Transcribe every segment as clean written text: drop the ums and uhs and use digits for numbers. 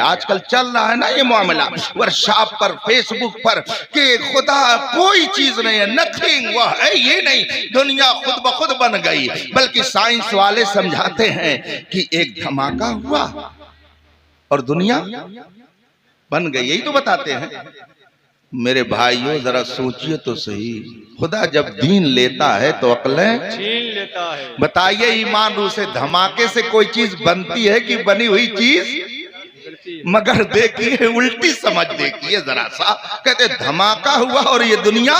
आजकल चल रहा है ना ये मामला व्हाट्सएप पर, फेसबुक पर कि खुदा कोई चीज नहीं है, नथिंग, वह है ये नहीं, दुनिया खुद ब खुद बन गई। बल्कि साइंस वाले समझाते हैं कि एक धमाका हुआ और दुनिया बन गई, यही तो बताते हैं। मेरे भाइयों जरा सोचिए तो सही, खुदा जब दीन लेता है तो अक्लें छीन लेता है। बताइए ईमान रूह से धमाके से कोई चीज बनती है कि बनी हुई चीज? मगर देखिए उल्टी समझ देखिए जरा सा, कहते धमाका हुआ और ये दुनिया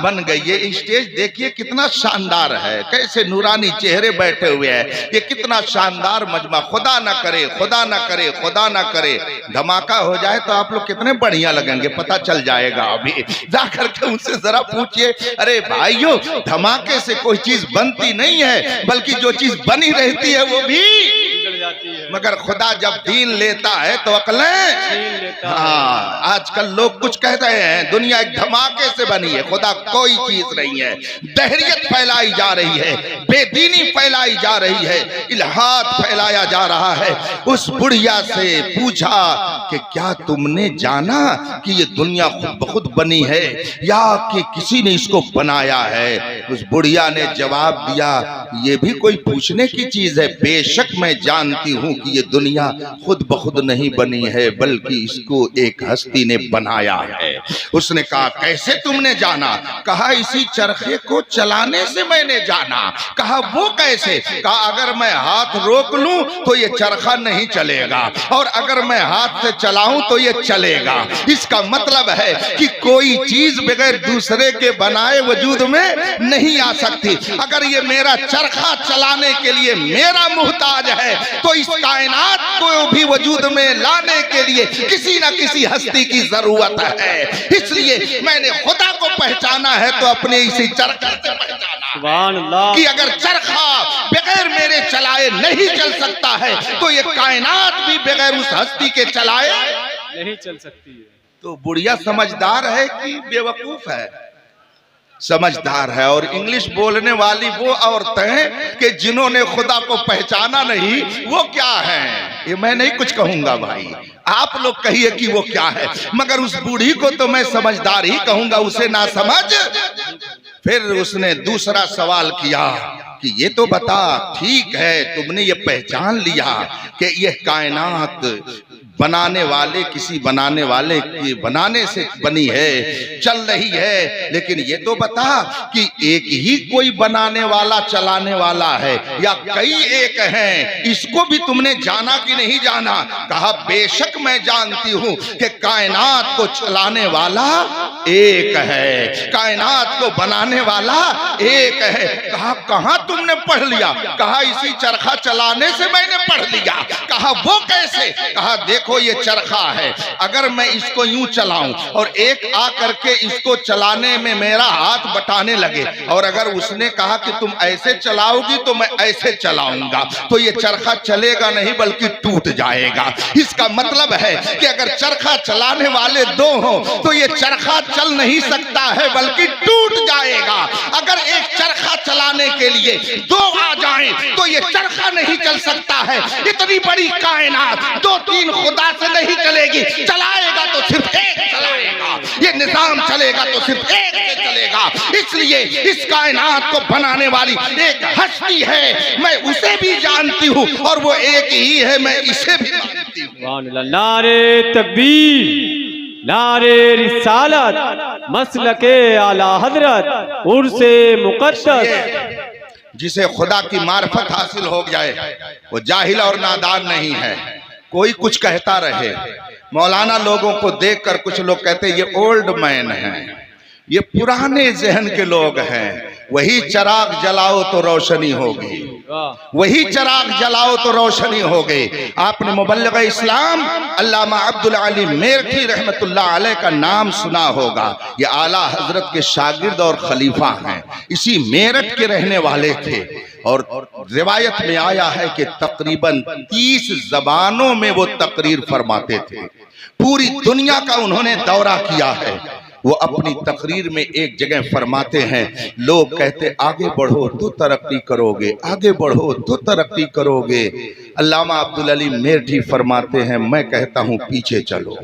बन गई। ये स्टेज देखिए कितना शानदार है, कैसे नूरानी चेहरे बैठे हुए हैं, ये कितना शानदार मजमा। खुदा ना करे, खुदा ना करे, खुदा ना करे धमाका हो जाए तो आप लोग कितने बढ़िया लगेंगे, पता चल जाएगा। अभी जाकर के उनसे जरा पूछिए, अरे भाइयों धमाके से कोई चीज बनती नहीं है, बल्कि जो चीज बनी रहती है वो भी जाती है। मगर खुदा जब दीन लेता है तो अक्लें, हाँ आजकल लोग कुछ कह रहे हैं दुनिया एक धमाके से बनी है, खुदा कोई चीज नहीं है। दहरियत फैलाई जा रही है, बेदीनी फैलाई जा रही है, इल्हाद फैलाया जा रहा है। उस बुढ़िया से पूछा कि क्या तुमने जाना कि ये दुनिया खुद ब खुद बनी है या कि किसी ने इसको बनाया है? उस बुढ़िया ने जवाब दिया, ये भी कोई पूछने की चीज है, बेशक मैं जानती हूँ कि ये दुनिया खुद ब खुद नहीं बनी है, बल्कि इसको एक हस्ती ने बनाया है। उसने कहा कैसे तुमने जाना? कहा इसी चरखे को चलाने से मैंने जाना। कहा वो कैसे? कहा अगर मैं हाथ रोक लूं तो ये चरखा नहीं चलेगा, और अगर मैं हाथ से चलाऊं तो ये चलेगा। इसका मतलब है कि कोई चीज बगैर दूसरे के बनाए वजूद में नहीं आ सकती। अगर ये मेरा चरखा चलाने के लिए मेरा मुहताज है तो इस कायनात को भी वजूद में लाने के लिए किसी न किसी हस्ती की जरूरत है। इसलिए मैंने खुदा को पहचाना है तो अपने इसी चरखे से पहचाना कि अगर चरखा बगैर मेरे चलाए नहीं चल सकता है तो ये कायनात भी बगैर उस हस्ती के चलाए नहीं चल सकती है। तो बुढ़िया समझदार है कि बेवकूफ है? समझदार है। और इंग्लिश बोलने वाली वो औरतें कि जिन्होंने खुदा को पहचाना नहीं, वो क्या है? ये मैं नहीं कुछ कहूंगा भाई, आप लोग कहिए कि वो क्या है। मगर उस बूढ़ी को तो मैं समझदार ही कहूंगा, उसे ना समझ। फिर उसने दूसरा सवाल किया कि ये तो बता, ठीक है तुमने ये पहचान लिया कि ये कायनात बनाने वाले किसी बनाने वाले के बनाने से बनी है, चल रही है, लेकिन ये तो बता कि एक ही कोई बनाने वाला चलाने वाला है या कई एक हैं? इसको भी तुमने जाना कि नहीं जाना? कहा बेशक मैं जानती हूं कि कायनात को चलाने वाला एक है, कायनात को बनाने वाला एक है। कहा कहां तुमने पढ़ लिया? कहा इसी चरखा चलाने से मैंने पढ़ लिया। कहा वो कैसे? कहा देखो ये चरखा है, अगर मैं इसको यूं चलाऊं और एक आ करके इसको चलाने में मेरा हाथ बटाने लगे, और अगर उसने कहा कि तुम ऐसे चलाओगी तो मैं ऐसे चलाऊंगा, तो ये चरखा चलेगा नहीं बल्कि टूट जाएगा। इसका मतलब है कि अगर चरखा चलाने वाले दो हों तो ये चरखा चल नहीं सकता है बल्कि टूट जाएगा। अगर एक चरखा चलाने के लिए दो आ जाएं तो ये चरखा नहीं चल सकता है। इतनी बड़ी कायनात दो तीन खुदा से नहीं चलेगी, चलाएगा तो सिर्फ एक चलाएगा, ये निजाम चलेगा तो सिर्फ एक से चलेगा। इसलिए इस कायनात को बनाने वाली एक हस्ती है, मैं उसे भी जानती हूँ और वो एक ही है, मैं इसे भी जानती हूँ। नारे तकबीर, नारे रिसालत, मसलके आला हजरत, उर्से मुक़द्दस। जिसे खुदा की मार्फत हासिल हो जाए वो जाहिल और नादान नहीं है। कोई कुछ कहता रहे, मौलाना लोगों को देखकर कुछ लोग कहते ये ओल्ड मैन हैं, ये पुराने जहन के लोग हैं। वही चिराग जलाओ तो रोशनी होगी, वही चिराग जलाओ तो रोशनी होगी। आपने मुबल्लिग इस्लाम अल्लामा अब्दुल अली मेरठी रहमतुल्लाह अलैह का नाम सुना होगा। ये आला हजरत के शागिर्द और खलीफा हैं, इसी मेरठ के रहने वाले थे। और रिवायत में आया है कि तकरीबन 30 जबानों में वो तकरीर फरमाते थे। पूरी दुनिया का उन्होंने दौरा किया है। वो अपनी तकरीर में एक जगह फरमाते हैं, लोग कहते आगे बढ़ो तो तरक्की करोगे, आगे बढ़ो तो तरक्की करोगे। अल्लामा अब्दुल अली मेरठी फरमाते हैं, मैं कहता हूं पीछे चलो,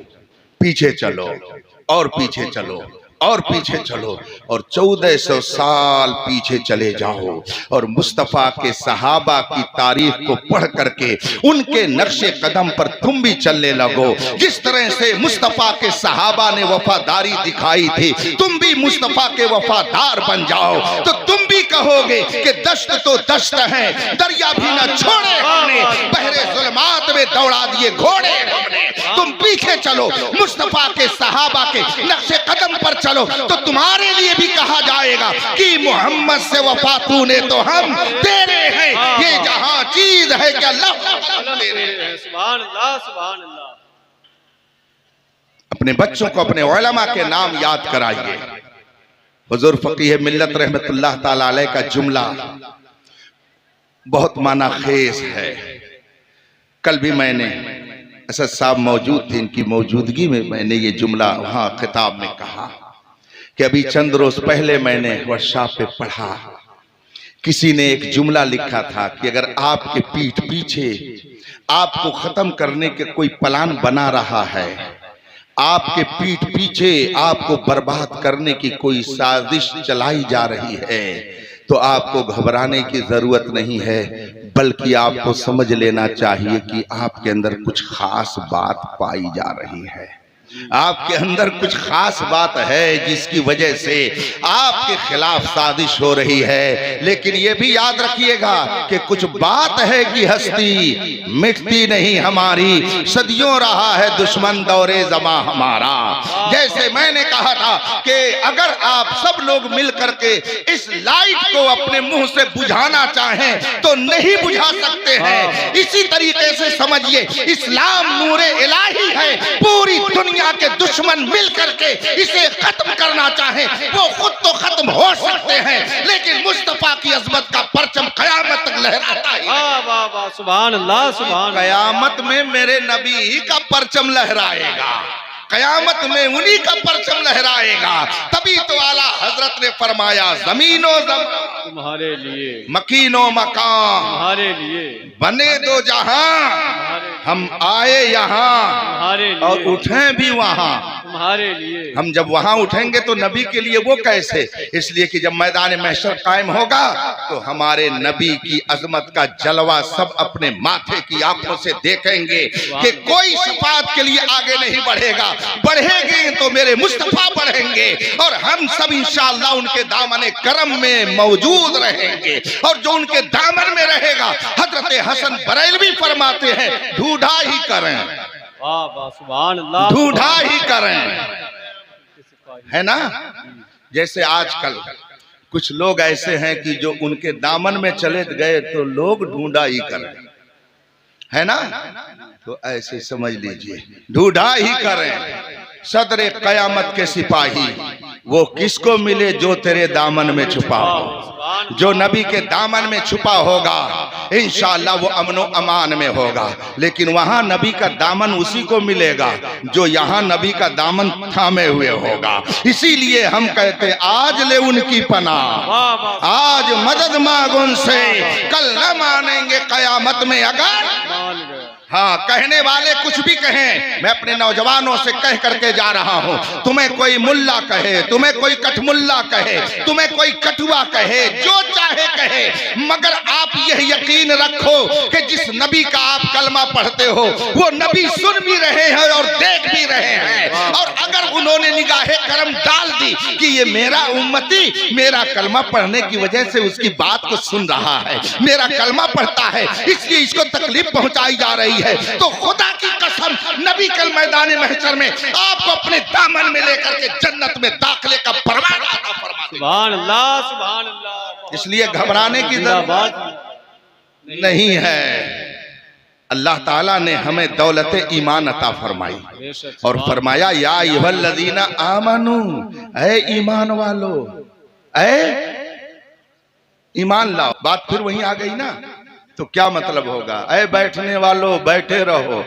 पीछे चलो और पीछे चलो और पीछे चलो, और 1400 साल पीछे चले जाओ और मुस्तफ़ा के सहाबा की तारीख को पढ़ करके उनके नक्शे कदम पर तुम भी चलने लगो। जिस तरह से मुस्तफ़ा के सहाबा ने वफादारी दिखाई थी, तुम भी मुस्तफ़ा के वफादार बन जाओ, तो तुम भी कहोगे कि दश्त तो दश्त है, दरिया भी न छोड़े हमने, बहरे जुल्मात में दौड़ा दिए घोड़े हमने। तुम पीछे चलो, मुस्तफ़ा के सहाबा के नक्शे कदम पर चलो, तो तुम्हारे लिए भी कहा जाएगा कि मोहम्मद से वफा तूने तो हम तेरे हैं। ये जहां चीज है कि अल्लाह तेरे हैं। सुभान अल्लाह, सुभान अल्लाह। अपने बच्चों को अपने उलमा के नाम याद कराइए। हुजूर फकीह मिल्लत रहमतुल्लाह ताला अलैह का जुमला बहुत माना खेज है। कल भी मैंने असद साहब मौजूद थे, इनकी मौजूदगी में मैंने ये जुमला वहां खिताब में कहा कि अभी चंद रोज पहले मैंने वर्कशॉप पे पढ़ा, किसी ने एक जुमला लिखा था कि अगर आपके पीठ पीछे आपको खत्म करने के कोई प्लान बना रहा है, आपके पीठ पीछे आपको बर्बाद करने की कोई साजिश चलाई जा रही है, तो आपको घबराने की जरूरत नहीं है, बल्कि आपको समझ लेना चाहिए कि आपके अंदर कुछ खास बात पाई जा रही है। आपके अंदर कुछ खास बात है जिसकी वजह से आपके खिलाफ साजिश हो रही है। लेकिन ये भी याद रखिएगा कि कुछ बात है कि हस्ती मिटती नहीं हमारी, सदियों रहा है दुश्मन दौरे जमा हमारा। जैसे मैंने कहा था कि अगर आप सब लोग मिल करके इस लाइट को अपने मुंह से बुझाना चाहें तो नहीं बुझा सकते हैं। इसी तरीके से समझिए, इस्लाम नूरे इलाही है, पूरी दुनिया के दुश्मन मिल करके इसे खत्म करना चाहे वो खुद तो खत्म हो सकते हैं, लेकिन मुस्तफा की अजमत का परचम कयामत तक लहराता है। वाह वाह वाह, सुभान अल्लाह, सुभान। कयामत में मेरे नबी ही का परचम लहराएगा, कयामत में उन्हीं का परचम लहराएगा। तभी तो आला हजरत ने फरमाया, जमीनो तुम्हारे लिए, मकीनो मकान तुम्हारे लिए, बने दो जहां, हम आए यहाँ और उठे भी वहां तुम्हारे लिए। हम जब वहां उठेंगे तो नबी के लिए वो कैसे? इसलिए कि जब मैदान महशर कायम होगा तो हमारे नबी की अजमत का जलवा सब अपने माथे की आंखों से देखेंगे कि कोई शफाअत के लिए आगे नहीं बढ़ेगा, बढ़ेंगे तो मेरे मुस्तफा बढ़ेंगे और हम सब इंशाअल्लाह उनके दामन करम में मौजूद रहेंगे। और जो उनके दामन में रहेगा, हजरत हसन बरेलवी फरमाते हैं, ढूंढा ही करें, वाह वाह, सुभान अल्लाह, ढूंढा ही करें, है ना। जैसे आजकल कुछ लोग ऐसे हैं कि जो उनके दामन में चले गए तो लोग ढूंढा ही करें, है ना। तो ऐसे समझ लीजिए, ढूंढा ही करें। सदरे कयामत के सिपाही वो किसको मिले जो तेरे दामन में छुपा हो। जो नबी के दामन में छुपा होगा इंशाअल्लाह वो अमनो अमान में होगा, लेकिन वहां नबी का दामन उसी को मिलेगा जो यहाँ नबी का दामन थामे हुए होगा। इसीलिए हम कहते आज ले उनकी पनाह, आज मदद मांग उनसे, कल न मानेंगे कयामत में अगर। हाँ, कहने वाले कुछ भी कहें, मैं अपने नौजवानों से कह करके जा रहा हूँ, तुम्हें कोई मुल्ला कहे, तुम्हें कोई कठमुल्ला कहे, तुम्हें कोई कटुआ कहे, जो चाहे कहे, मगर आप यह यकीन रखो कि जिस नबी का आप कलमा पढ़ते हो वो नबी सुन भी रहे हैं और देख भी रहे हैं। और अगर उन्होंने निगाहे करम डाल दी कि ये मेरा उम्मती मेरा कलमा पढ़ने की वजह से उसकी बात को सुन रहा है, मेरा कलमा पढ़ता है, इसलिए इसको तकलीफ पहुंचाई जा रही है, तो खुदा की कसम नबी कल मैदान महशर में आपको अपने दामन में लेकर के जन्नत में दाखिले का परवान अता फरमा देगा। सुभान अल्लाह, सुभान अल्लाह। इसलिए घबराने की जरूरत नहीं है। अल्लाह ताला ने हमें दौलत ईमान अता फरमाई और फरमाया, या अय्युहल्लज़ीना आमनू, ऐ ईमान वालो, ऐ ईमान लाओ। बात फिर वहीं आ गई ना, तो क्या मतलब होगा, ऐ बैठने वालों बैठे रहो,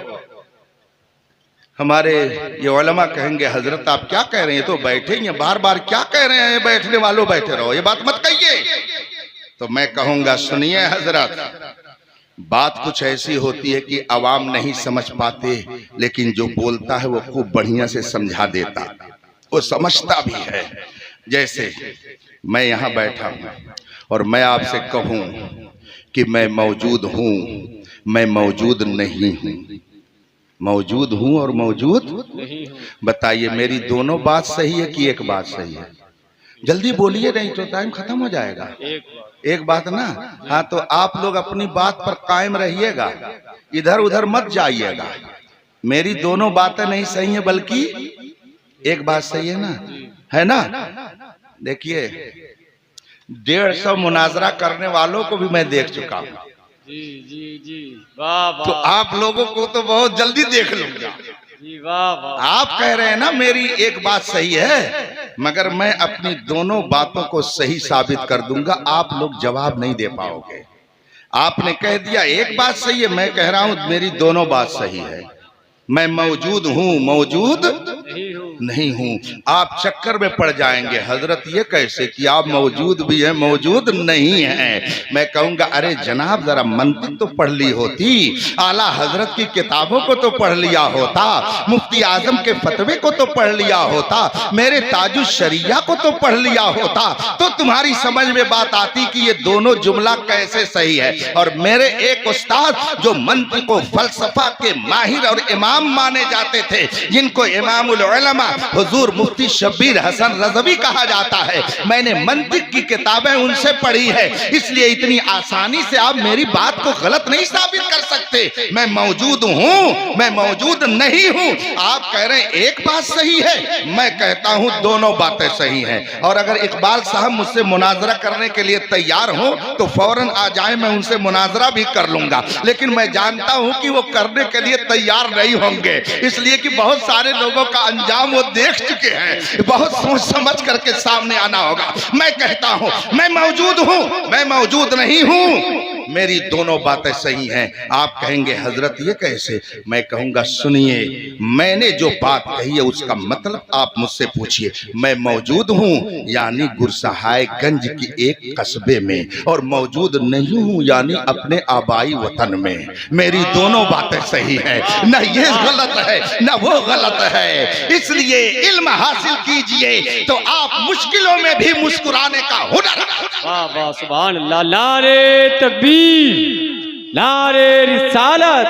हमारे ये उलमा कहेंगे हजरत आप क्या कह रहे हैं, तो बैठे ही हैं, बार बार क्या कह रहे हैं, बैठने वालों बैठे रहो, ये बात मत कहिए। तो मैं कहूंगा सुनिए हजरत, बात कुछ ऐसी होती है कि आवाम नहीं समझ पाते, लेकिन जो बोलता है वो खूब बढ़िया से समझा देता, वो समझता भी है। जैसे मैं यहाँ बैठा हूँ और मैं आपसे कहूँ कि मैं मौजूद हूँ, मैं मौजूद नहीं हूँ, मौजूद हूँ और मौजूद नहीं हूँ। बताइए मेरी दोनों बात सही है कि एक बात सही है? जल्दी बोलिए नहीं तो टाइम खत्म हो जाएगा। एक बात ना, हाँ तो आप लोग अपनी बात पर कायम रहिएगा, इधर उधर मत जाइएगा। मेरी दोनों बातें नहीं सही है बल्कि एक बात सही है ना, है ना। देखिए 150 मुनाजरा करने वालों को भी मैं देख चुका हूँ, जी जी जी, वाह वाह। तो आप लोगों को तो बहुत जल्दी देख लूंगा। जी वाह वाह। आप कह रहे हैं ना मेरी एक बात सही है, मगर मैं अपनी दोनों बातों को सही साबित कर दूंगा, आप लोग जवाब नहीं दे पाओगे। आपने कह दिया एक बात सही है, मैं कह रहा हूं मेरी दोनों बात सही है। मैं मौजूद हूं, मौजूद नहीं हूँ। नहीं हूं। आप चक्कर में पड़ जाएंगे, हजरत ये कैसे कि आप मौजूद भी हैं मौजूद नहीं हैं। मैं कहूंगा अरे जनाब जरा मंतिक तो पढ़ ली होती, आला हजरत की किताबों को तो पढ़ लिया होता, मुफ्ती आजम के फतवे को तो पढ़ लिया होता, मेरे ताजु शरिया को तो पढ़ लिया होता, तो तुम्हारी समझ में बात आती कि ये दोनों जुमला कैसे सही है। और मेरे एक उस्ताद जो मंतिक व फलसफा के माहिर और इमाम माने जाते थे, जिनको इमामुल उलमा हुजूर मुफ्ती शब्बीर हसन रज़वी कहा जाता है, मैंने मंतिक की किताबें उनसे पढ़ी है, इसलिए इतनी आसानी से आप मेरी बात को गलत नहीं साबित कर सकते। मैं मौजूद हूं, मैं मौजूद नहीं हूं। आप कह रहे हैं एक बात सही है, मैं कहता हूं दोनों बातें सही हैं। और अगर इकबाल साहब मुझसे मुनाजरा करने के लिए तैयार हो तो फौरन आ जाए, मैं उनसे मुनाजरा भी कर लूंगा। लेकिन मैं जानता हूं कि वो करने के लिए तैयार नहीं होंगे, इसलिए कि बहुत सारे लोगों का अंजाम वो देख चुके हैं, बहुत सोच समझ करके सामने आना होगा। मैं कहता हूं मैं मौजूद हूं, मैं मौजूद नहीं हूं, मेरी दोनों बातें सही हैं। आप कहेंगे हजरत ये कैसे? मैं कहूंगा सुनिए, मैंने जो बात कही है उसका मतलब आप मुझसे पूछिए। मैं मौजूद हूं यानी गुरसहायगंज की एक कस्बे में, और मौजूद नहीं हूं यानी अपने आबाई वतन में। मेरी दोनों बातें सही हैं, न ये गलत है न वो गलत है। इसलिए इल्म हासिल कीजिए तो आप मुश्किलों में भी मुस्कुराने का हुनर। वाह वाह, सुभान अल्लाह। नारे तकबीर, नारे रिसालत,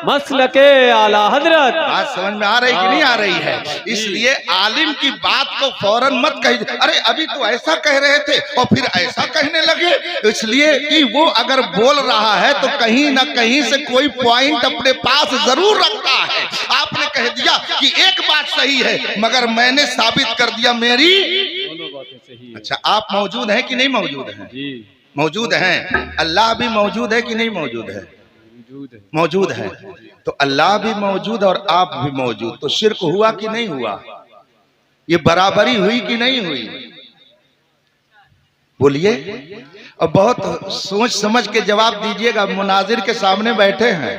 मसलके आला हजरत। बात समझ में आ रही कि नहीं आ रही है? इसलिए आलिम की बात को फौरन मत कहिए, अरे अभी तो ऐसा कह रहे थे और फिर ऐसा कहने लगे, इसलिए कि वो अगर बोल रहा है तो कहीं ना कहीं से कोई पॉइंट अपने पास जरूर रखता है। आपने कह दिया कि एक बात सही है, मगर मैंने साबित कर दिया मेरी दोनों बातें सही है। अच्छा, आप मौजूद हैं कि नहीं मौजूद हैं? जी मौजूद हैं। अल्लाह भी मौजूद है कि नहीं मौजूद है? मौजूद है। मौजूद है। तो अल्लाह भी मौजूद और आप भी मौजूद, तो शिर्क हुआ कि नहीं हुआ? ये बराबरी हुई कि नहीं हुई? बोलिए। और बहुत सोच समझ के जवाब दीजिएगा, मुनाजिर के सामने बैठे हैं,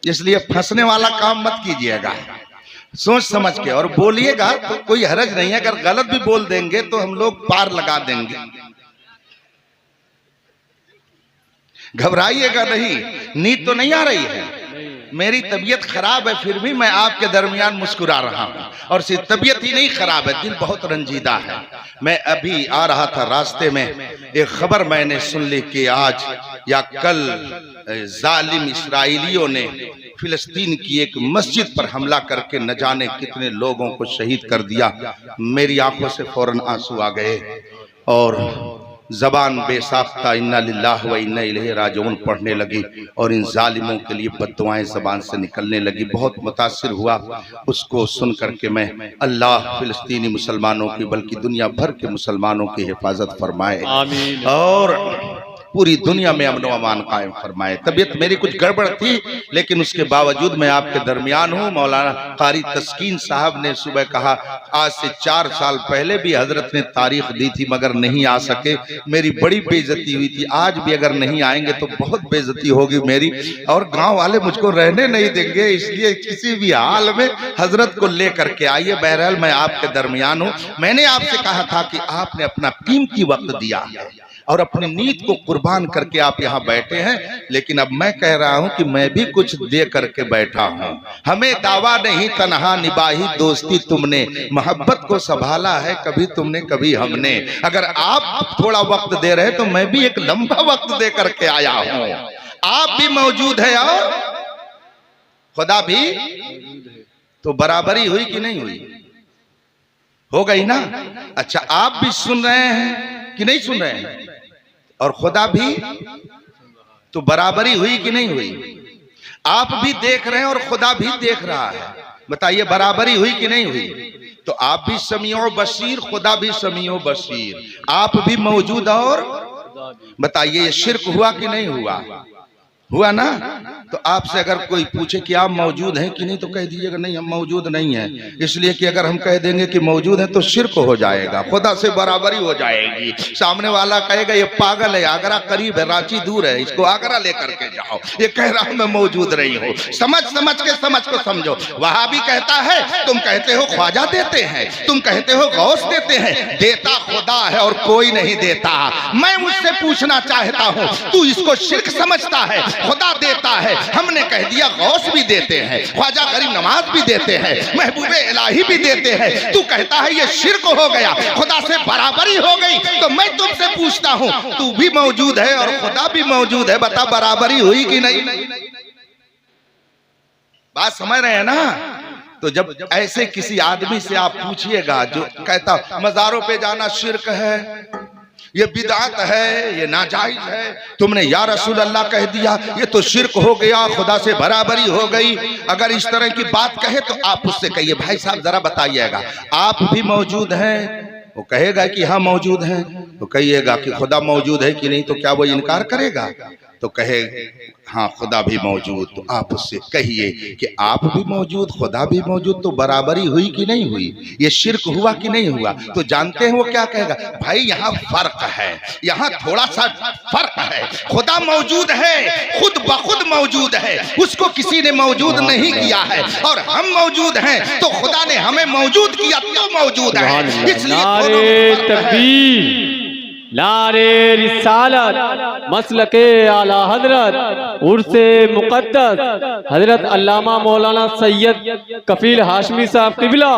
इसलिए फंसने वाला काम मत कीजिएगा, सोच समझ के और बोलिएगा तो कोई हरज नहीं है। अगर गलत भी बोल देंगे तो हम लोग पार लगा देंगे, घबराइएगा नहीं। नींद तो नहीं आ रही है? मेरी तबीयत खराब है फिर भी मैं आपके दरमियान मुस्कुरा रहा हूँ, और सिर्फ तबीयत ही नहीं खराब है, दिल बहुत रंजीदा है। मैं अभी आ रहा था, रास्ते में एक खबर मैंने सुन ली कि आज या कल जालिम इसराइलियों ने फिलिस्तीन की एक मस्जिद पर हमला करके न जाने कितने लोगों को शहीद कर दिया। मेरी आंखों से फौरन आंसू आ गए और जबान बेसाख्ता इन्ना लिल्लाहि व इन्ना इलैहि राजिऊन पढ़ने लगी, और इन जालिमों के लिए बद्दुआएं जबान से निकलने लगी। बहुत मुतासिर हुआ उसको सुन करके मैं। अल्लाह फिलिस्तीनी मुसलमानों की बल्कि दुनिया भर के मुसलमानों की हिफाजत फरमाए। आमीन। और पूरी दुनिया में अमन व अमान कायम फरमाए। तबीयत मेरी कुछ गड़बड़ थी, लेकिन उसके बावजूद मैं आपके दरमियान हूँ। मौलाना कारी तस्कीन साहब ने सुबह कहा, आज से 4 साल पहले भी हजरत ने तारीख दी थी मगर नहीं आ सके, मेरी बड़ी बेइज्जती हुई थी। आज भी अगर नहीं आएंगे तो बहुत बेइज्जती होगी मेरी, और गांव वाले मुझको रहने नहीं देंगे, इसलिए किसी भी हाल में हजरत को लेकर के आइए। बहरहाल मैं आपके दरमियान हूँ। मैंने आपसे कहा था कि आपने अपना कीमती वक्त दिया है और अपनी नीयत को कुर्बान करके आप यहाँ बैठे हैं, लेकिन अब मैं कह रहा हूं कि मैं भी कुछ दे करके बैठा हूं। हमें दावा नहीं तन्हा निभाई दोस्ती तुमने, मोहब्बत को संभाला है कभी तुमने कभी हमने। अगर आप थोड़ा वक्त दे रहे तो मैं भी एक लंबा वक्त दे करके आया हूं। आप भी मौजूद है और खुदा भी, तो बराबरी हुई कि नहीं हुई? हो गई ना? अच्छा, आप भी सुन रहे हैं कि नहीं सुन रहे हैं? और खुदा भी, तो बराबरी हुई कि नहीं हुई? आप भी देख रहे हैं और खुदा भी देख रहा है। बताइए बराबरी हुई कि नहीं हुई? तो आप भी समीओ बसीर, खुदा भी समीओ बसीर। आप भी मौजूद और बताइए ये शिर्क हुआ कि नहीं हुआ? हुआ ना? तो आपसे अगर कोई पूछे कि आप मौजूद हैं कि नहीं, तो कह दीजिएगा नहीं हम मौजूद नहीं हैं, इसलिए कि अगर हम कह देंगे कि मौजूद है तो शिर्क हो जाएगा, खुदा से बराबरी हो जाएगी। सामने वाला कहेगा ये पागल है, आगरा करीब है, रांची दूर है, इसको आगरा लेकर के जाओ, ये कह रहा हूं मैं मौजूद नहीं हूं। समझ के समझ को समझो। वहाबी कहता है तुम कहते हो ख्वाजा देते हैं, तुम कहते हो गौस देते हैं, देता खुदा है और कोई नहीं देता। मैं मुझसे पूछना चाहता हूं, तू इसको शिर्क समझता है? खुदा देता है, हमने कह दिया गौस भी देते हैं, ख्वाजा गरीब नवाज भी देते हैं, महबूबे इलाही भी देते हैं। तू कहता है ये शिर्क हो गया, खुदा से बराबरी हो गई। तो मैं तुमसे पूछता हूं, तू भी मौजूद है और खुदा भी मौजूद है, बता बराबरी हुई कि नहीं? बात समझ रहे हैं ना? तो जब ऐसे किसी आदमी से आप पूछिएगा जो कहता मजारों पे जाना शिर्क है, ये बिदात है, ये नाजायज है, तुमने या रसूल अल्लाह कह दिया, ये तो शिर्क हो गया, खुदा से बराबरी हो गई, अगर इस तरह की बात कहे तो आप उससे कहिए भाई साहब जरा बताइएगा आप भी मौजूद हैं? वो कहेगा कि हाँ मौजूद हैं। तो कहिएगा कि खुदा मौजूद है कि नहीं, तो क्या वो इनकार करेगा? तो कहे हाँ खुदा भी मौजूद। तो आप उससे कहिए कि आप भी मौजूद, खुदा भी मौजूद, तो बराबरी हुई कि नहीं हुई? ये शिर्क हुआ कि नहीं हुआ? तो जानते हैं वो क्या कहेगा? भाई यहाँ फर्क है, यहाँ थोड़ा सा फर्क है। खुदा मौजूद है, खुद ब खुद मौजूद है, उसको किसी ने मौजूद नहीं किया है, और हम मौजूद हैं तो खुदा ने हमें मौजूद किया तो मौजूद है। इसलिए नारे रिसालत मसलके आला हजरत उर्से मुक़द्दस हजरत अल्लामा मौलाना सैयद कफील हाशमी साहब क़िबला,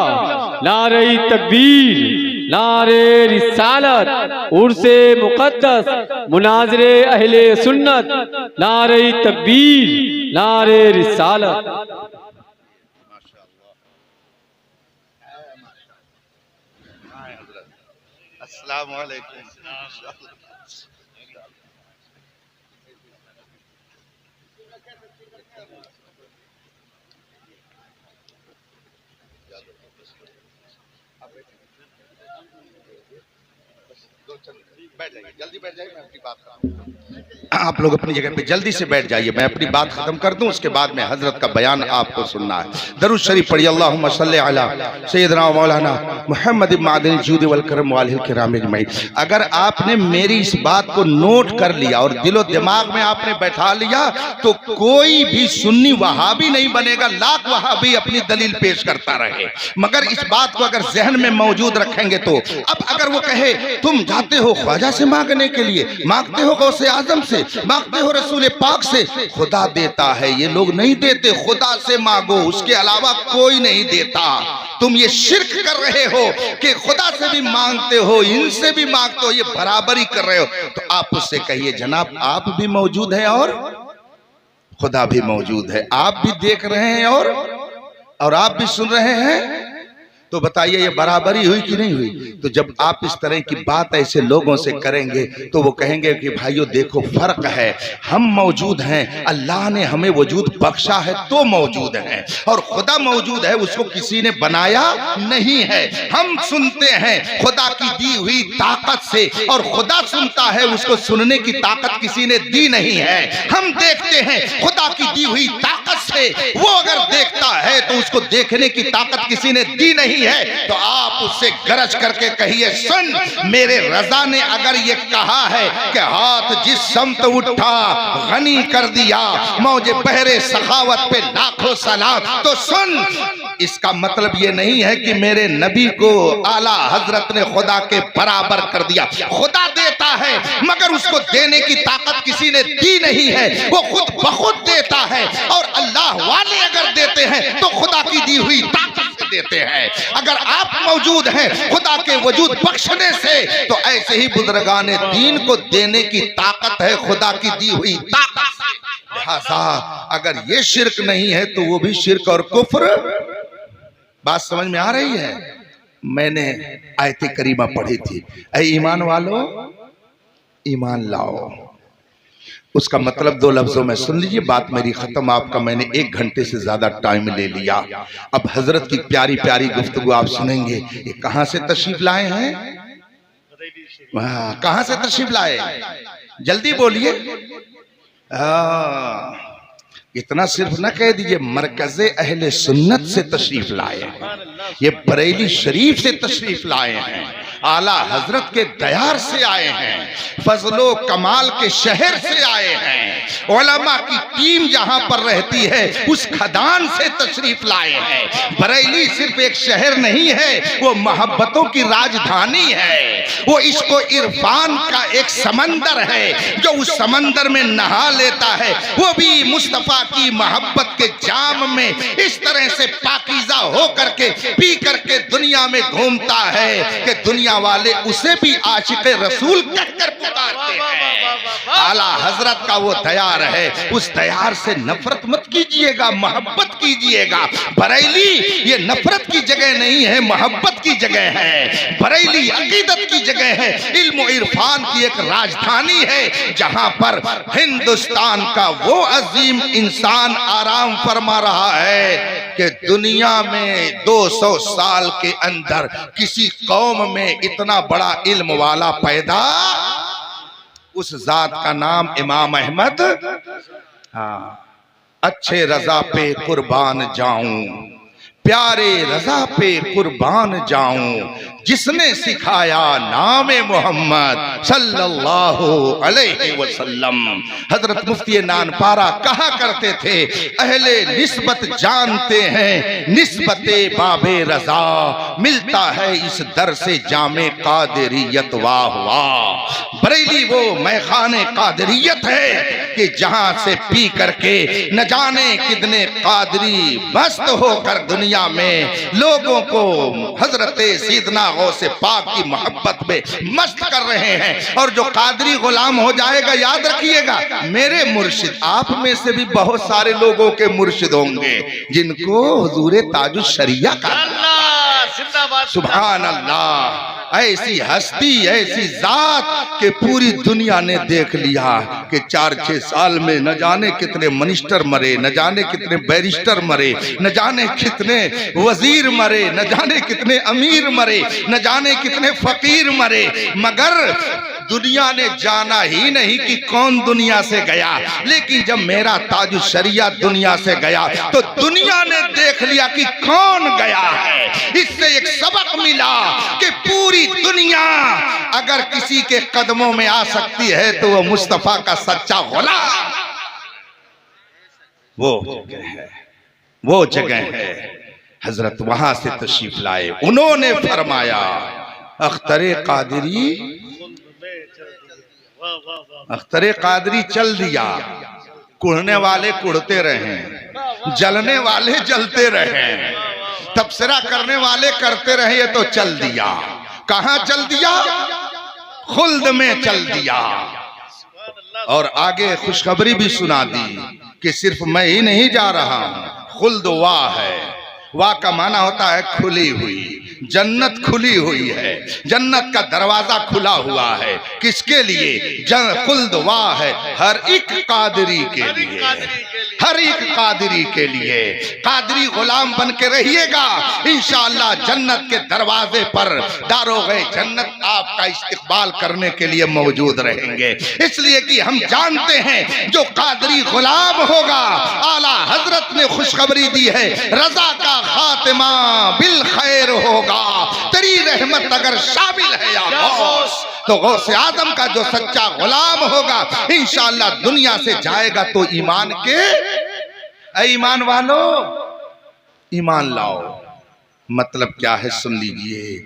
नारे तकबीर, नारे रिसालत उर्से मुक़द्दस मुनाज़रे अहले सुन्नत, नारे तकबीर, नारे रिसालत। अस्सलाम वालेकुम। बैठ जाइए, जल्दी बैठ जाइए, मैं अपनी बात करूं। आप लोग अपनी जगह पे जल्दी से बैठ जाइए, मैं अपनी बात खत्म कर दूं, उसके बाद में हजरत का बयान आपको सुनना है। दरूद शरीफ पढ़िए, अल्लाहुम्मा सल्ली अला सय्यदना मौलाना मुहम्मद मादिन जूद वल करम वालिल किराम अजमईन। अगर आपने मेरी इस बात को नोट कर लिया और दिलो दिमाग में आपने बैठा लिया तो कोई भी सुन्नी वहाबी नहीं बनेगा, लाख वहाबी अपनी दलील पेश करता रहे, मगर इस बात को अगर जहन में मौजूद रखेंगे तो अब अगर वो कहे तुम जाते हो ख्वाजा से मांगने के लिए, मांगते हो गौसे आजम से, मांगते हो रसूल पाक से, खुदा देता है, ये लोग नहीं देते, खुदा से मांगो, उसके अलावा कोई नहीं देता। तुम ये शिर्क कर रहे हो कि खुदा से भी मांगते हो, इनसे भी मांगते हो, ये बराबरी कर रहे हो। तो आप उससे कहिए जनाब आप भी मौजूद हैं और खुदा भी मौजूद है, आप भी देख रहे हैं और आप भी सुन रहे हैं। तो बताइए ये बराबरी हुई कि नहीं हुई? तो जब आप इस तरह की बात ऐसे लोगों से करेंगे तो वो कहेंगे कि भाइयों देखो फर्क है, हम मौजूद हैं, अल्लाह ने हमें वजूद बख्शा है तो मौजूद हैं, और खुदा मौजूद है उसको किसी ने बनाया नहीं है। हम सुनते हैं खुदा की दी हुई ताकत से, और खुदा सुनता है उसको सुनने की ताकत किसी ने दी नहीं है। हम देखते हैं खुदा की दी हुई ताकत से, वो अगर देखता है तो उसको देखने की ताकत किसी ने दी नहीं है। तो आप उससे गरज करके कहिए, सुन मेरे रजा ने अगर ये कहा है कि हाथ जिस समत उठा गनी कर दिया, मौजे बहरे सखावत पे लाखों सलाम, तो सुन इसका मतलब ये नहीं है कि मेरे नबी को आला हजरत ने खुदा के बराबर कर दिया। खुदा देता है मगर उसको देने की ताकत किसी ने दी नहीं है, वो खुद बखुद देता है। और अल्लाह वाले अगर देते हैं तो खुदा की दी हुई ताकत से देते हैं। अगर आप मौजूद हैं खुदा के वजूद बख्शने से, तो ऐसे ही बुजुर्गाने दीन को देने की ताकत है खुदा की दी हुई ताकत से। लिहाजा अगर ये शिर्क नहीं है तो वो भी शिर्क और कुफ्र। बात समझ में आ रही है? मैंने आयत करीमा पढ़ी थी, ऐ ईमान वालो ईमान लाओ। उसका मतलब दो लफ्जों में सुन लीजिए, बात मेरी खत्म। आपका मैंने 1 घंटे से ज्यादा टाइम ले लिया। अब हजरत की प्यारी प्यारी गुफ्तगू आप सुनेंगे। ये कहां से तशरीफ लाए हैं? कहां से तशरीफ लाए? जल्दी बोलिए। इतना सिर्फ न कह दीजिए मरकज़े अहले सुन्नत से तशरीफ लाए हैं, ये बरेली शरीफ से तशरीफ लाए हैं, आला हजरत के दयार से आए हैं, फजलो कमाल के शहर से आए हैं, उलमा की टीम जहां पर रहती है उस खदान से तशरीफ लाए हैं। बरेली सिर्फ एक शहर नहीं है, वो मोहब्बतों की राजधानी है। वो इश्क और इरफान का एक समंदर है, जो उस समंदर में नहा लेता है वो भी मुस्तफा की मोहब्बत के जाम में इस तरह से पाकीज़ा हो करके पी करके दुनिया में घूमता है कि दुनिया वाले उसे भी आशिक रसूल कहकर पुकारते हैं। आला हजरत का वो दयार है, उस दयार से नफरत मत कीजिएगा, मोहब्बत कीजिएगा। बरेली ये नफरत की जगह नहीं है, मोहब्बत की जगह है। बरेली अकीदत की जगह है, इल्म इरफान की एक राजधानी है, जहां पर हिंदुस्तान का वो अजीम इंसान आराम फरमा रहा है कि दुनिया में 200 साल के अंदर किसी कौम में इतना बड़ा इल्म वाला पैदा, उस जात का नाम इमाम अहमद। हाँ, अच्छे रजा पे कुर्बान जाऊं, प्यारे रजा पे कुर्बान जाऊं, जिसने सिखाया नाम मोहम्मद सल्लल्लाहु अलैहि वसल्लम। हजरत मुफ्ती नानपारा कहा करते थे, अहले निस्बत जानते हैं निस्बते बाबे रजा, मिलता है इस दर से जामे कादरियत। वाह वाह, बरेली वो मैखाने कादरियत है कि जहां से पी करके न जाने कितने कादरी मस्त होकर दुनिया में लोगों को हजरत सीदना गौसे पाक की मोहब्बत में मस्त कर रहे हैं। और जो कादरी गुलाम हो जाएगा, याद रखिएगा मेरे मुर्शिद, आप में से भी बहुत सारे लोगों के मुर्शिद होंगे जिनको हुजूर ताजुश शरिया का सुभान अल्लाह, ऐसी हस्ती ऐसी जात के पूरी दुनिया ने देख लिया कि 4-6 साल में न जाने कितने मिनिस्टर मरे, न जाने कितने बैरिस्टर मरे, न जाने कितने वजीर मरे, न जाने कितने अमीर मरे, न जाने कितने फकीर मरे, मगर दुनिया ने जाना ही नहीं कि कौन दुनिया से गया। लेकिन जब मेरा ताजुश शरिया दुनिया से गया तो दुनिया ने देख लिया कि कौन गया है। इससे एक सबक मिला कि पूरी दुनिया अगर किसी के कदमों में आ सकती है तो वो मुस्तफा का सच्चा गुलाम वो जगह है, वो जगह है। हजरत वहां से तशरीफ लाए, उन्होंने फरमाया अख्तरे कादरी, अख्तरे कादरी चल दिया, कुढ़ने वाले कुढ़ते रहे, जलने वाले जलते रहे, तबसरा करने वाले करते रहे, ये तो चल दिया। कहां चल दिया? खुल्द में चल दिया। और आगे खुशखबरी भी सुना दी कि सिर्फ मैं ही नहीं जा रहा हूं, खुल्द वाह है। वाह का माना होता है खुली हुई। जन्नत खुली हुई है, जन्नत का दरवाजा खुला हुआ है। किसके लिए? खुल्द वाह है हर एक कादरी के लिए, हर एक कादरी के लिए। कादरी गुलाम बन के रहिएगा, इंशाअल्लाह जन्नत के दरवाजे पर दारोगे जन्नत आपका इस्तकबाल करने के लिए मौजूद रहेंगे। इसलिए कि हम जानते हैं जो कादरी गुलाम होगा, आला हजरत ने खुशखबरी दी है, रजा का खातिमा बिल खैर होगा। तेरी रहमत अगर शामिल है या गौस, तो गौसे आदम का जो सच्चा गुलाम होगा इंशाअल्लाह दुनिया से जाएगा तो ईमान के। ईमान वालो ईमान लाओ। मतलब क्या है सुन लीजिए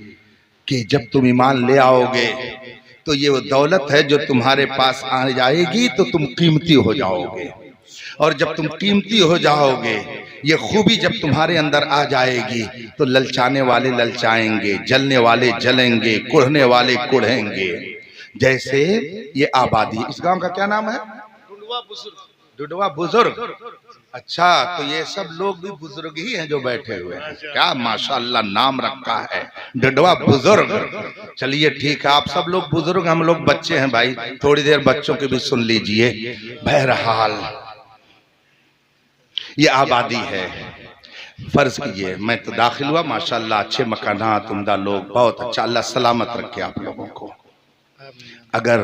कि जब तुम ईमान ले आओगे तो ये वो दौलत है जो तुम्हारे पास आ जाएगी तो तुम कीमती हो जाओगे, और जब तुम कीमती हो जाओगे, ये खूबी जब तुम्हारे अंदर आ जाएगी तो ललचाने वाले ललचाएंगे, जलने वाले जलेंगे, कुढ़ने वाले कुढ़ेंगे। जैसे ये आबादी, इस गांव का क्या नाम है? डुडवा बुजुर्ग। अच्छा, तो ये सब लोग भी बुजुर्ग ही हैं जो बैठे हुए हैं। क्या माशाअल्लाह नाम रखा है, डुडवा बुजुर्ग। चलिए ठीक है, आप सब लोग बुजुर्ग, हम लोग बच्चे हैं भाई। थोड़ी देर बच्चों की भी सुन लीजिए। बहरहाल ये आबादी है। फर्ज कीजिए मैं तो दाखिल हुआ, माशाअल्लाह अच्छे मकानात, उम्दा लोग, बहुत अच्छा। अल्लाह सलामत रखे आप लोगों को। अगर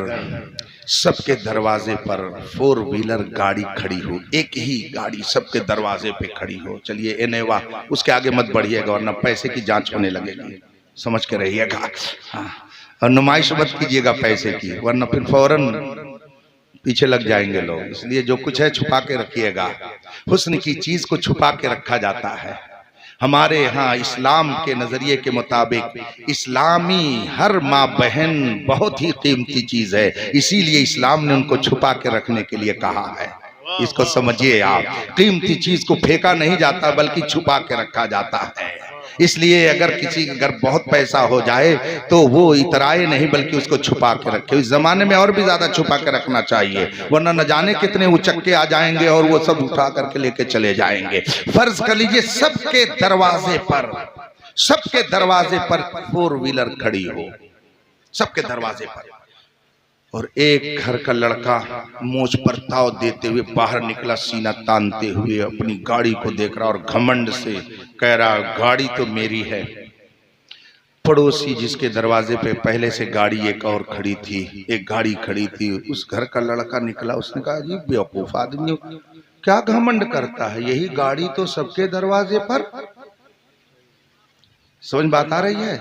सबके दरवाजे पर 4 व्हीलर गाड़ी खड़ी हो, एक ही गाड़ी सबके दरवाजे पे खड़ी हो, चलिए एनेवा, उसके आगे मत बढ़िएगा वरना पैसे की जांच होने लगेगी, समझ के रहिएगा। हाँ, और नुमाइश मत कीजिएगा पैसे की, वरना फिर फौरन पीछे लग जाएंगे लोग। इसलिए जो कुछ है छुपा के रखिएगा। हुस्न की चीज को छुपा के रखा जाता है। हमारे यहाँ इस्लाम के नजरिए के मुताबिक इस्लामी हर माँ बहन बहुत ही कीमती चीज है, इसीलिए इस्लाम ने उनको छुपा के रखने के लिए कहा है। इसको समझिए आप, कीमती चीज को फेंका नहीं जाता बल्कि छुपा के रखा जाता है। इसलिए अगर किसी के घर बहुत पैसा हो जाए तो वो इतराए नहीं बल्कि उसको छुपा के रखे। इस जमाने में और भी ज्यादा छुपा के रखना चाहिए, वरना न जाने कितने उचक्के आ जाएंगे और वो सब उठा करके लेके चले जाएंगे। फर्ज कर लीजिए सबके दरवाजे पर 4 व्हीलर खड़ी हो, सबके दरवाजे पर, और एक घर का लड़का मूंछ पर ताव देते हुए बाहर निकला, सीना तानते हुए अपनी गाड़ी को देख रहा और घमंड से कह रहा गाड़ी तो मेरी है। पड़ोसी जिसके दरवाजे पे पहले से गाड़ी एक और खड़ी थी, एक गाड़ी खड़ी थी, उस घर का लड़का निकला, उसने कहा जी बेवकूफ आदमी क्या घमंड करता है, यही गाड़ी तो सबके दरवाजे पर। समझ बात आ रही है?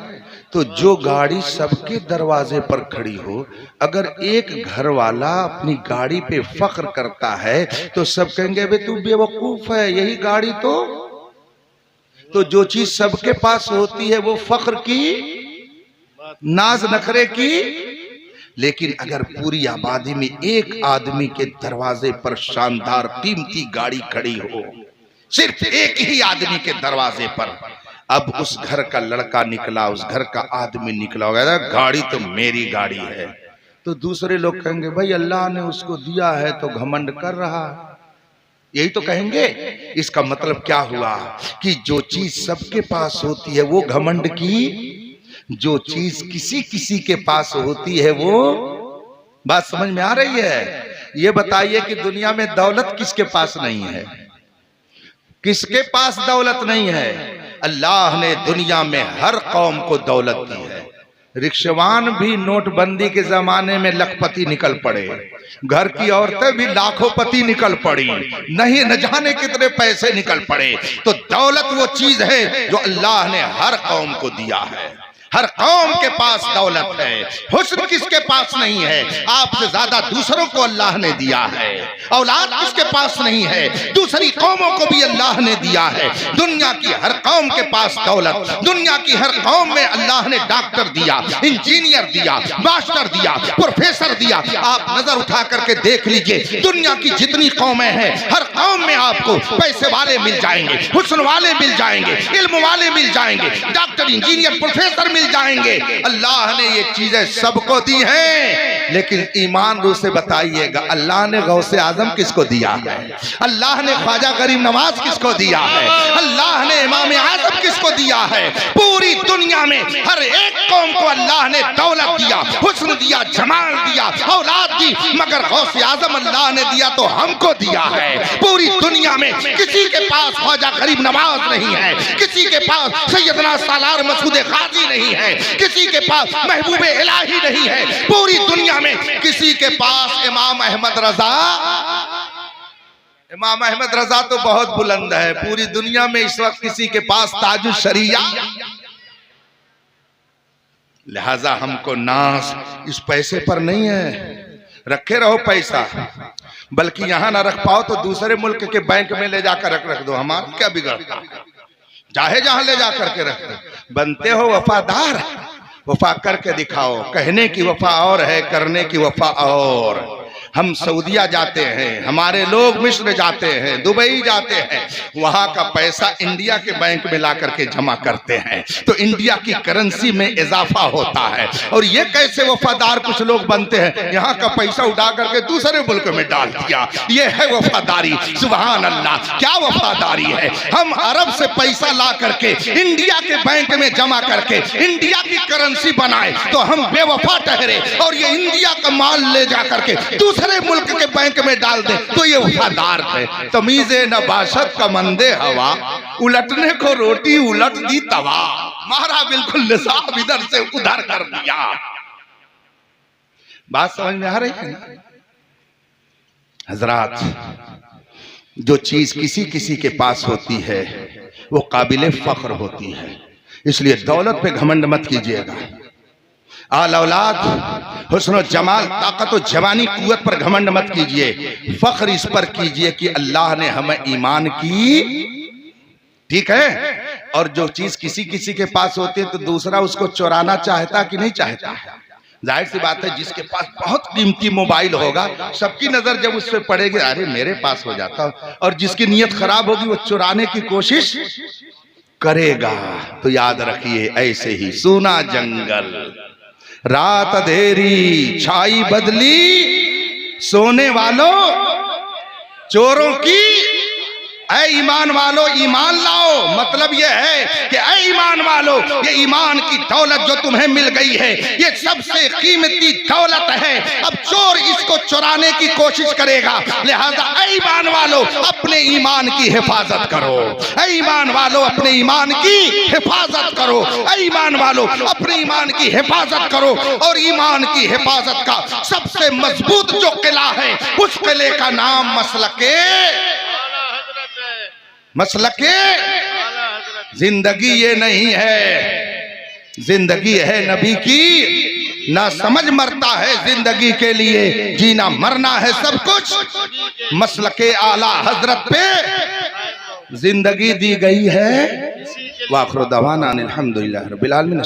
तो जो गाड़ी सबके दरवाजे पर खड़ी हो, अगर एक घर वाला अपनी गाड़ी पे फख्र करता है तो सब कहेंगे बे तू बेवकूफ है, यही गाड़ी तो जो चीज सबके पास होती है वो फख्र की, नाज नखरे की। लेकिन अगर पूरी आबादी में एक आदमी के दरवाजे पर शानदार कीमती गाड़ी खड़ी हो, सिर्फ एक ही आदमी के दरवाजे पर, अब उस घर का लड़का निकला, उस घर का आदमी निकला, होगा गाड़ी तो मेरी गाड़ी है, तो दूसरे लोग कहेंगे भाई अल्लाह ने उसको दिया है तो घमंड कर रहा है, यही तो कहेंगे। इसका मतलब क्या हुआ कि जो चीज सबके पास होती है वो घमंड की, जो चीज किसी किसी के पास होती है वो। बात समझ में आ रही है? ये बताइए कि दुनिया में दौलत किसके पास नहीं है? किसके पास दौलत नहीं है? अल्लाह ने दुनिया में हर कौम को दौलत दी है। रिक्शवान भी नोटबंदी के जमाने में लखपति निकल पड़े, घर की औरतें भी लाखोंपति निकल पड़ी, नहीं न जाने कितने पैसे निकल पड़े। तो दौलत वो चीज है जो अल्लाह ने हर कौम को दिया है। हर कौम के पास दौलत है। हुस्न किसके पास नहीं है? आपसे ज्यादा दूसरों को अल्लाह ने दिया है। औलाद किसके पास नहीं है? दूसरी कौमों को भी अल्लाह ने दिया है। दुनिया की हर कौम के पास दौलत, दुनिया की हर कौम में अल्लाह ने डॉक्टर दिया, इंजीनियर दिया, मास्टर दिया, प्रोफेसर दिया। आप नजर उठा करके देख लीजिए, दुनिया की जितनी कौमें हैं हर कौम में आपको पैसे वाले मिल जाएंगे, हुस्न वाले मिल जाएंगे, इल्म वाले मिल जाएंगे, डॉक्टर इंजीनियर प्रोफेसर मिल जाएंगे। अल्लाह ने ये चीजें सबको दी हैं, लेकिन ईमान रूह से बताइएगा, अल्लाह ने गौसे आजम किसको दिया है? अल्लाह ने ख्वाजा गरीब नवाज किसको दिया है? अल्लाह ने इमाम आजम किसको दिया है? पूरी दुनिया में हर एक कौम को अल्लाह ने दौलत दिया, हुस्न दिया, जमाल दिया, औलाद दी, मगर गौसे आजम अल्लाह ने दिया तो हमको दिया है। पूरी दुनिया में किसी के पास ख्वाजा गरीब नवाज नहीं है, किसी के पास सैयदना सालार मसूद गाजी नहीं है, किसी के पास महबूब इलाही नहीं है। पूरी दुनिया में किसी के पास इमाम अहमद रजा, इमाम अहमद रजा तो बहुत बुलंद है। पूरी दुनिया में इस वक्त किसी के पास ताजुल शरिया। लिहाजा हमको नाज इस पैसे पर नहीं है, रखे रहो पैसा, बल्कि यहां ना रख पाओ तो दूसरे मुल्क के बैंक में ले जाकर रख दो। हमारा क्या बिगड़ता, चाहे जहां ले जाकर के रख दो। बनते हो वफादार, वफा करके दिखाओ। कहने की वफा और है, करने की वफा और। हम सऊदिया जाते हैं, हमारे लोग मिस्र जाते हैं, दुबई जाते हैं, वहां का पैसा इंडिया के बैंक में ला करके जमा करते हैं तो इंडिया की करेंसी में इजाफा होता है। और ये कैसे वफादार कुछ लोग बनते हैं, यहाँ का पैसा उठा करके दूसरे मुल्क में डाल दिया। ये है वफादारी। सुभान अल्लाह, क्या वफादारी है। हम अरब से पैसा ला करके इंडिया के बैंक में जमा करके इंडिया की करेंसी बनाए तो हम बेवफा ठहरे, और ये इंडिया का माल ले जा करके दूसरे मुल्क के बैंक में डाल दे तो ये वफादार है। तमीज़े नबाशत का मंदे हवा, उलटने को रोटी उलट दी तवा, मारा बिल्कुल निसाब इधर से उधर कर दिया। बात समझ में आ रही है ना हजरात? जो चीज किसी किसी के पास होती है वो काबिले फख्र होती है। इसलिए दौलत पे घमंड मत कीजिएगा। आल औलाद, हुस्न जमाल, ताकत और जवानी, कुव्वत पर घमंड मत कीजिए। फख्र इस पर कीजिए कि अल्लाह ने हमें ईमान की, ठीक है। और जो चीज किसी किसी के पास होती है तो दूसरा उसको चुराना चाहता कि नहीं चाहता? जाहिर सी बात है, जिसके पास बहुत कीमती मोबाइल होगा सबकी नजर जब उस पर पड़ेगी, अरे मेरे पास हो जाता। और जिसकी नीयत खराब होगी वो चुराने की कोशिश करेगा। तो याद रखिए, ऐसे ही सूना जंगल, रात अंधेरी, छाई बदली, सोने वालों चोरों की, ऐ ईमान वालों ईमान लाओ। मतलब यह है कि ऐ ईमान वालों, ये ईमान की दौलत जो तुम्हें मिल गई है ये सबसे कीमती दौलत है। अब चोर इसको चुराने की कोशिश करेगा, लिहाजा ऐ ईमान वालों अपने ईमान की हिफाजत करो। ऐ ईमान वालों अपने ईमान की हिफाजत करो। ऐ ईमान वालों अपने ईमान की हिफाजत करो। और ईमान की हिफाजत का सबसे मजबूत जो किला है उस किले का नाम मसलके जिंदगी ये नहीं है। जिंदगी है नबी की, ना समझ मरता है जिंदगी के लिए, जीना मरना है सब कुछ। मसलके आला हजरत पे जिंदगी दी गई है। वाखिर दवाना अनिल हम्दुलिल्लाह रब्बिल आलमीन।